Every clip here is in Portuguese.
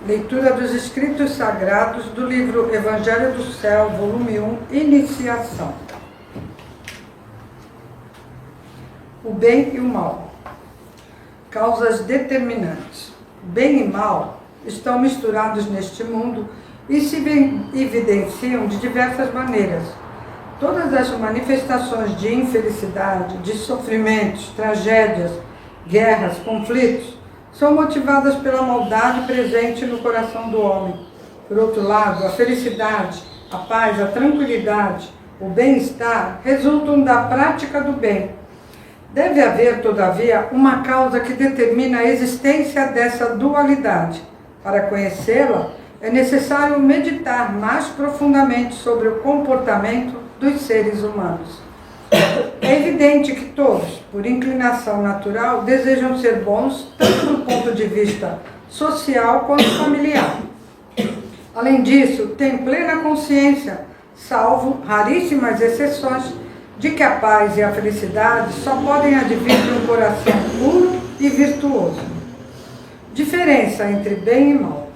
Leitura dos Escritos Sagrados do livro Evangelho do Céu, volume 1, Iniciação. O bem e o mal. Causas determinantes. Bem e mal estão misturados neste mundo e se evidenciam de diversas maneiras. Todas as manifestações de infelicidade, de sofrimentos, tragédias, guerras, conflitos, são motivadas pela maldade presente no coração do homem. Por outro lado, a felicidade, a paz, a tranquilidade, o bem-estar resultam da prática do bem. Deve haver, todavia, uma causa que determina a existência dessa dualidade. Para conhecê-la, é necessário meditar mais profundamente sobre o comportamento dos seres humanos. É evidente que todos, por inclinação natural, desejam ser bons, tanto do ponto de vista social quanto familiar. Além disso, têm plena consciência, salvo raríssimas exceções, de que a paz e a felicidade só podem advir de um coração puro e virtuoso. Diferença entre bem e mal.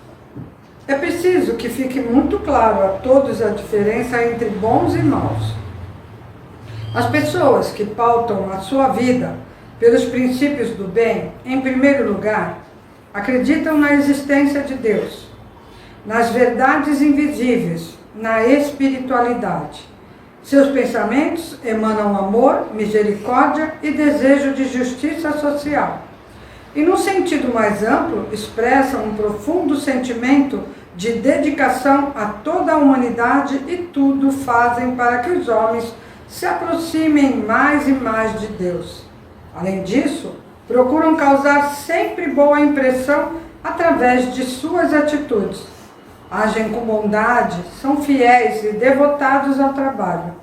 É preciso que fique muito claro a todos a diferença entre bons e maus. As pessoas que pautam a sua vida pelos princípios do bem, em primeiro lugar, acreditam na existência de Deus, nas verdades invisíveis, na espiritualidade. Seus pensamentos emanam amor, misericórdia e desejo de justiça social. E, num sentido mais amplo, expressam um profundo sentimento de dedicação a toda a humanidade e tudo fazem para que os homens se aproximem mais e mais de Deus. Além disso, procuram causar sempre boa impressão através de suas atitudes. Agem com bondade, são fiéis e devotados ao trabalho.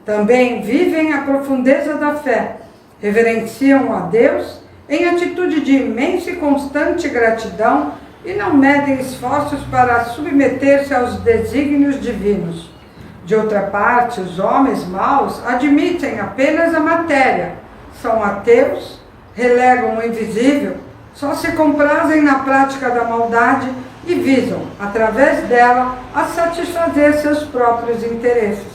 Também vivem a profundeza da fé, reverenciam a Deus em atitude de imensa e constante gratidão e não medem esforços para submeter-se aos desígnios divinos. De outra parte, os homens maus admitem apenas a matéria, são ateus, relegam o invisível, só se comprazem na prática da maldade e visam, através dela, a satisfazer seus próprios interesses.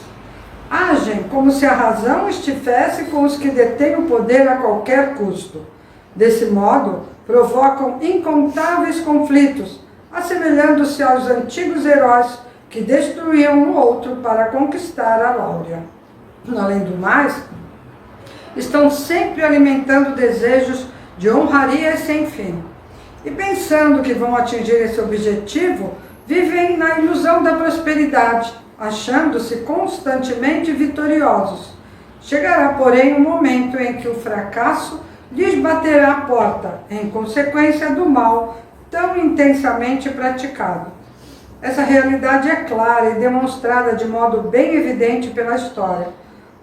Agem como se a razão estivesse com os que detêm o poder a qualquer custo. Desse modo, provocam incontáveis conflitos, assemelhando-se aos antigos heróis que destruíam o outro para conquistar a glória. Além do mais, estão sempre alimentando desejos de honraria sem fim. E pensando que vão atingir esse objetivo, vivem na ilusão da prosperidade, achando-se constantemente vitoriosos. Chegará, porém, um momento em que o fracasso lhes baterá a porta, em consequência do mal tão intensamente praticado. Essa realidade é clara e demonstrada de modo bem evidente pela história.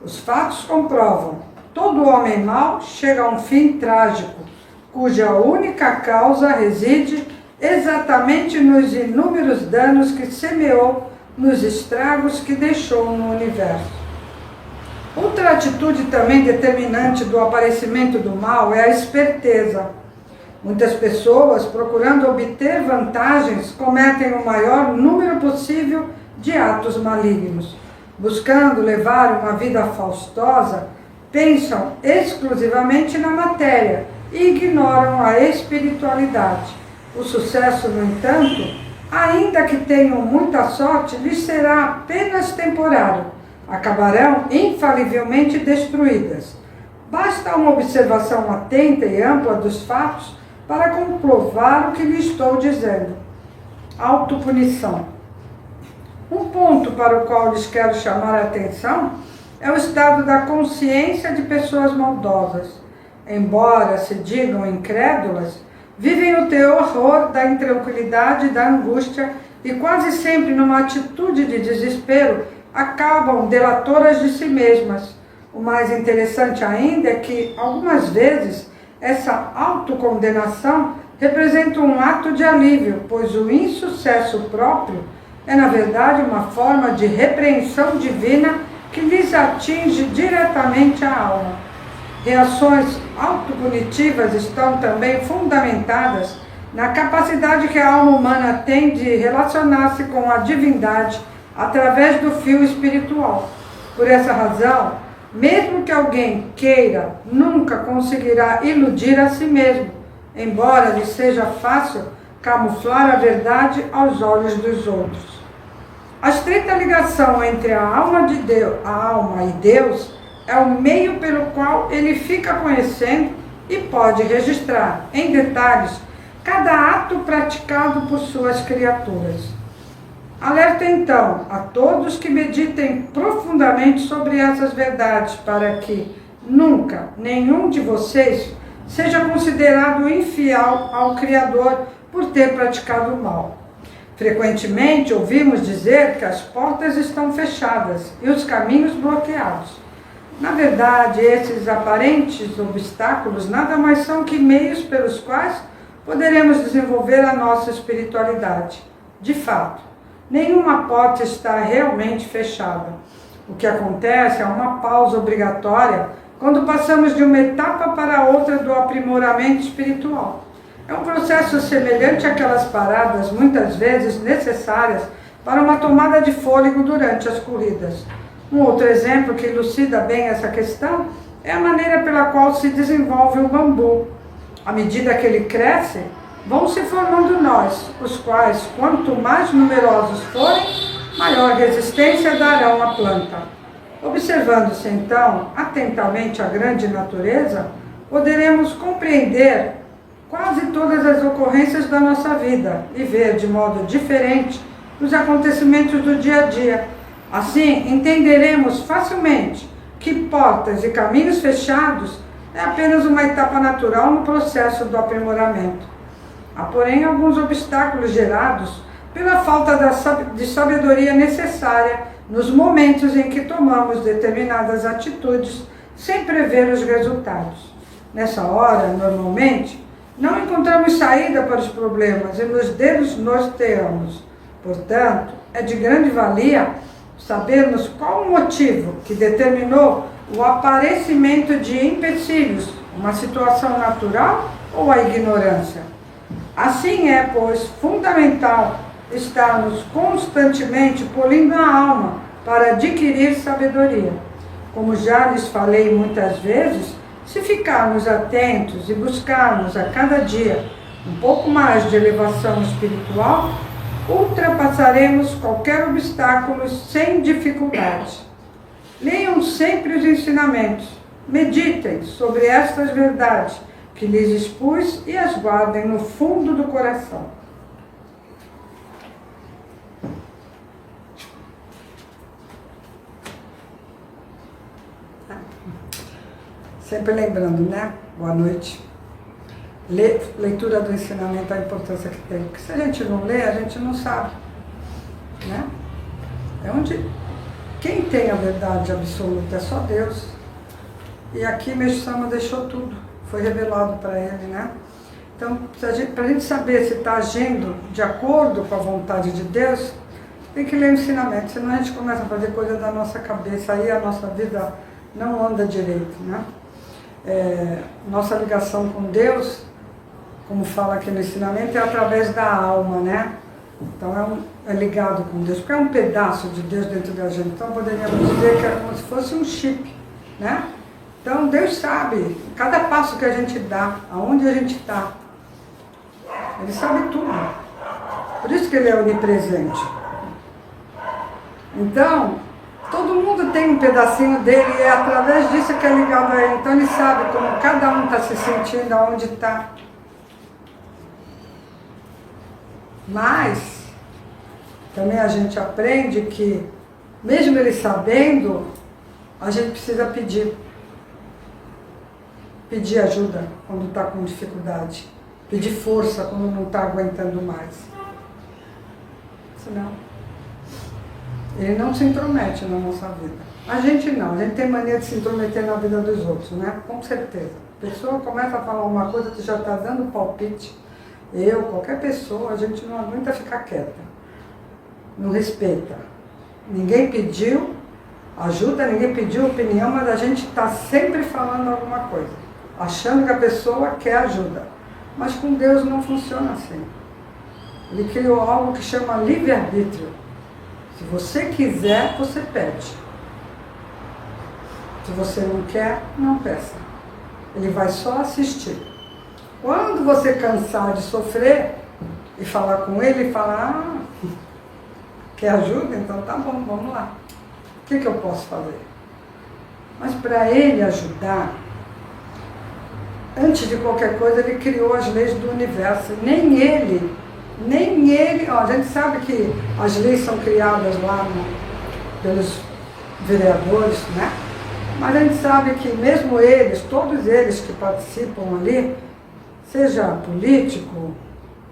Os fatos comprovam. Todo homem mau chega a um fim trágico, cuja única causa reside exatamente nos inúmeros danos que semeou, nos estragos que deixou no universo. Outra atitude também determinante do aparecimento do mal é a esperteza. Muitas pessoas, procurando obter vantagens, cometem o maior número possível de atos malignos. Buscando levar uma vida faustosa, pensam exclusivamente na matéria e ignoram a espiritualidade. O sucesso, no entanto, ainda que tenham muita sorte, lhes será apenas temporário. Acabarão infalivelmente destruídas. Basta uma observação atenta e ampla dos fatos para comprovar o que lhe estou dizendo. Autopunição. Um ponto para o qual lhes quero chamar a atenção é o estado da consciência de pessoas maldosas. Embora se digam incrédulas, vivem o terror da intranquilidade e da angústia e quase sempre numa atitude de desespero acabam delatoras de si mesmas. O mais interessante ainda é que, algumas vezes, essa autocondenação representa um ato de alívio, pois o insucesso próprio é, na verdade, uma forma de repreensão divina que lhes atinge diretamente a alma. Reações autopunitivas estão também fundamentadas na capacidade que a alma humana tem de relacionar-se com a divindade através do fio espiritual. Por essa razão, mesmo que alguém queira, nunca conseguirá iludir a si mesmo, embora lhe seja fácil camuflar a verdade aos olhos dos outros. A estreita ligação entre a alma e Deus é o meio pelo qual ele fica conhecendo e pode registrar, em detalhes, cada ato praticado por suas criaturas. Alerta então a todos que meditem profundamente sobre essas verdades, para que nunca nenhum de vocês seja considerado infiel ao Criador por ter praticado o mal. Frequentemente ouvimos dizer que as portas estão fechadas e os caminhos bloqueados. Na verdade, esses aparentes obstáculos nada mais são que meios pelos quais poderemos desenvolver a nossa espiritualidade. De fato, nenhuma porta está realmente fechada. O que acontece é uma pausa obrigatória quando passamos de uma etapa para outra do aprimoramento espiritual. É um processo semelhante àquelas paradas, muitas vezes necessárias, para uma tomada de fôlego durante as corridas. Um outro exemplo que elucida bem essa questão é a maneira pela qual se desenvolve o bambu. À medida que ele cresce, vão se formando nós, os quais, quanto mais numerosos forem, maior resistência darão à planta. Observando-se então atentamente a grande natureza, poderemos compreender quase todas as ocorrências da nossa vida e ver de modo diferente os acontecimentos do dia a dia. Assim, entenderemos facilmente que portas e caminhos fechados é apenas uma etapa natural no processo do aprimoramento. Há, porém, alguns obstáculos gerados pela falta de sabedoria necessária nos momentos em que tomamos determinadas atitudes sem prever os resultados. Nessa hora, normalmente, não encontramos saída para os problemas e nos desnorteamos. Portanto, é de grande valia sabermos qual o motivo que determinou o aparecimento de empecilhos, uma situação natural ou a ignorância. Assim é, pois, fundamental estarmos constantemente polindo a alma para adquirir sabedoria. Como já lhes falei muitas vezes, se ficarmos atentos e buscarmos a cada dia um pouco mais de elevação espiritual, ultrapassaremos qualquer obstáculo sem dificuldade. Leiam sempre os ensinamentos, meditem sobre estas verdades que lhes expus e as guardem no fundo do coração. Sempre lembrando, né? Boa noite. Leitura do ensinamento, a importância que tem. Porque se a gente não lê, a gente não sabe. Né? É onde quem tem a verdade absoluta é só Deus. E aqui Meixo Sama deixou tudo. Foi revelado para ele, né? Então, para a gente saber se está agindo de acordo com a vontade de Deus, tem que ler o ensinamento. Senão a gente começa a fazer coisa da nossa cabeça. Aí a nossa vida não anda direito, né? Nossa ligação com Deus, como fala aqui no ensinamento, é através da alma, né? Então é ligado com Deus, porque é um pedaço de Deus dentro da gente. Então poderíamos dizer que é como se fosse um chip, né? Então Deus sabe cada passo que a gente dá, aonde a gente está. Ele sabe tudo. Por isso que ele é onipresente. Então, todo mundo tem um pedacinho dele e é através disso que é ligado a ele. Então ele sabe como cada um está se sentindo, aonde está. Mas também a gente aprende que, mesmo ele sabendo, a gente precisa pedir. Pedir ajuda quando está com dificuldade. Pedir força quando não está aguentando mais. Senão, ele não se intromete na nossa vida. A gente não, a gente tem mania de se intrometer na vida dos outros, né? Com certeza. A pessoa começa a falar uma coisa, tu já está dando palpite. Qualquer pessoa, a gente não aguenta ficar quieta. Não respeita. Ninguém pediu ajuda, ninguém pediu opinião, mas a gente está sempre falando alguma coisa. Achando que a pessoa quer ajuda. Mas com Deus não funciona assim. Ele criou algo que chama livre-arbítrio. Se você quiser, você pede. Se você não quer, não peça. Ele vai só assistir. Quando você cansar de sofrer e falar com ele, falar, quer ajuda? Então tá bom, vamos lá. O que eu posso fazer? Mas para ele ajudar, antes de qualquer coisa, ele criou as leis do universo. Nem ele, ó, a gente sabe que as leis são criadas lá pelos vereadores, né? Mas a gente sabe que mesmo eles, todos eles que participam ali, seja político,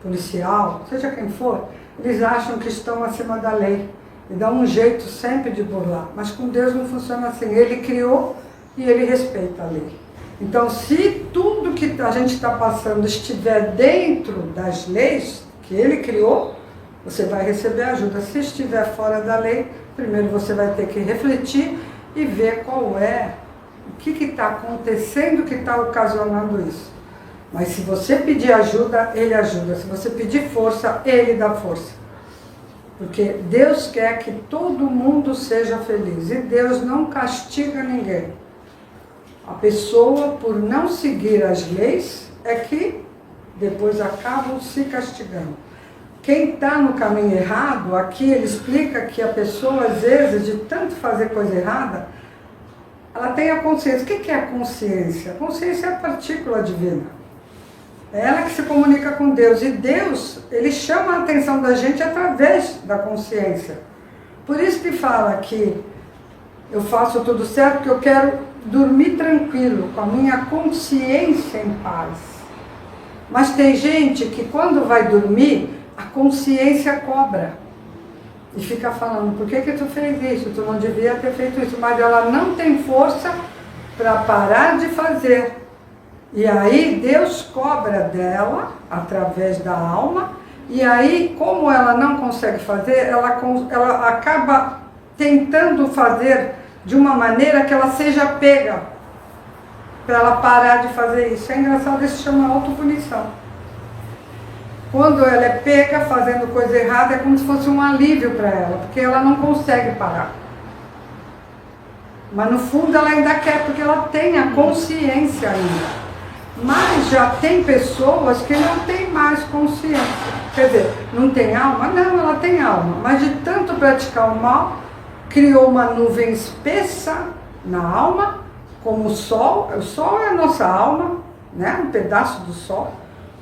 policial, seja quem for, eles acham que estão acima da lei e dão um jeito sempre de burlar. Mas com Deus não funciona assim. Ele criou e ele respeita a lei. Então, se tudo que a gente está passando estiver dentro das leis que ele criou, você vai receber ajuda. Se estiver fora da lei, primeiro você vai ter que refletir e ver qual é, o que está acontecendo que está ocasionando isso. Mas se você pedir ajuda, ele ajuda. Se você pedir força, ele dá força. Porque Deus quer que todo mundo seja feliz. E Deus não castiga ninguém. A pessoa, por não seguir as leis, é que depois acabam se castigando. Quem está no caminho errado, aqui ele explica que a pessoa, às vezes, de tanto fazer coisa errada, ela tem a consciência. O que é a consciência? A consciência é a partícula divina. É ela que se comunica com Deus. E Deus, ele chama a atenção da gente através da consciência. Por isso que fala que eu faço tudo certo, porque eu quero dormir tranquilo, com a minha consciência em paz. Mas tem gente que quando vai dormir, a consciência cobra. E fica falando, por que tu fez isso? Tu não devia ter feito isso. Mas ela não tem força para parar de fazer. E aí Deus cobra dela, através da alma, e aí, como ela não consegue fazer, ela acaba tentando fazer de uma maneira que ela seja pega, para ela parar de fazer isso. É engraçado, isso se chama autopunição. Quando ela é pega fazendo coisa errada, é como se fosse um alívio para ela, porque ela não consegue parar. Mas no fundo ela ainda quer, porque ela tem a consciência ainda. Mas já tem pessoas que não têm mais consciência. Quer dizer, não tem alma? Não, ela tem alma. Mas de tanto praticar o mal, criou uma nuvem espessa na alma, como o sol. O sol é a nossa alma, né? Um pedaço do sol.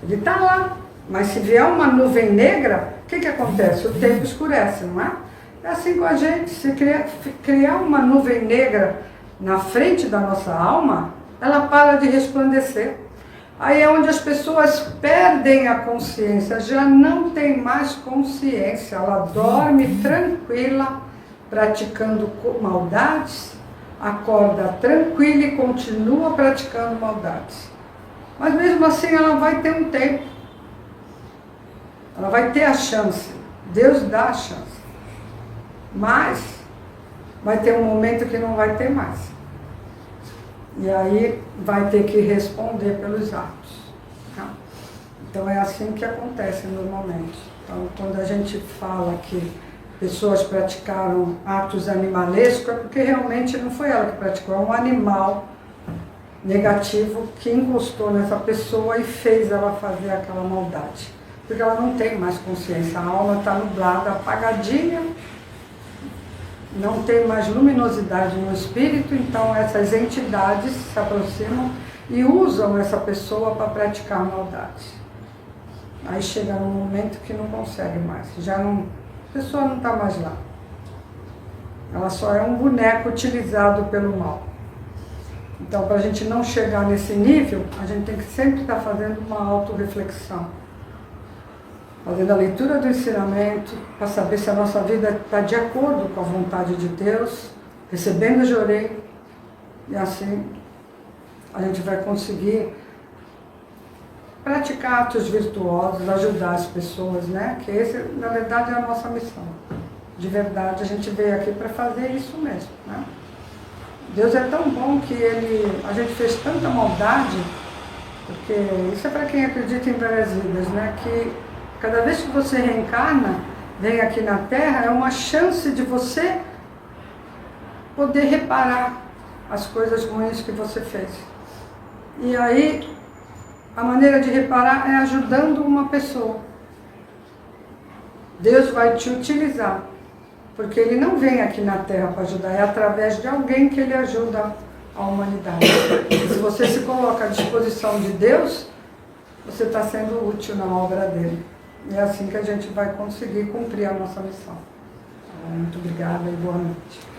Ele está lá. Mas se vier uma nuvem negra, o que acontece? O tempo escurece, não é? É assim com a gente. Se criar uma nuvem negra na frente da nossa alma, ela para de resplandecer. Aí é onde as pessoas perdem a consciência, já não tem mais consciência, ela dorme tranquila, praticando maldades, acorda tranquila e continua praticando maldades. Mas mesmo assim ela vai ter um tempo, ela vai ter a chance, Deus dá a chance, mas vai ter um momento que não vai ter mais. E aí vai ter que responder pelos atos. Tá? Então é assim que acontece normalmente. Então quando a gente fala que pessoas praticaram atos animalescos, é porque realmente não foi ela que praticou, é um animal negativo que encostou nessa pessoa e fez ela fazer aquela maldade. Porque ela não tem mais consciência, a alma está nublada, apagadinha, não tem mais luminosidade no espírito, então essas entidades se aproximam e usam essa pessoa para praticar maldade. Aí chega num momento que não consegue mais, a pessoa não está mais lá. Ela só é um boneco utilizado pelo mal. Então, para a gente não chegar nesse nível, a gente tem que sempre estar fazendo uma autorreflexão. Fazendo a leitura do ensinamento, para saber se a nossa vida está de acordo com a vontade de Deus, recebendo de orelha, e assim a gente vai conseguir praticar atos virtuosos, ajudar as pessoas, né? Que esse, na verdade, é a nossa missão. De verdade, a gente veio aqui para fazer isso mesmo, né? Deus é tão bom que a gente fez tanta maldade, Porque isso é para quem acredita em várias vidas, né? Que cada vez que você reencarna, vem aqui na Terra, é uma chance de você poder reparar as coisas ruins que você fez. E aí, a maneira de reparar é ajudando uma pessoa. Deus vai te utilizar, porque Ele não vem aqui na Terra para ajudar, é através de alguém que Ele ajuda a humanidade. E se você se coloca à disposição de Deus, você está sendo útil na obra dele. E é assim que a gente vai conseguir cumprir a nossa missão. Muito obrigada e boa noite.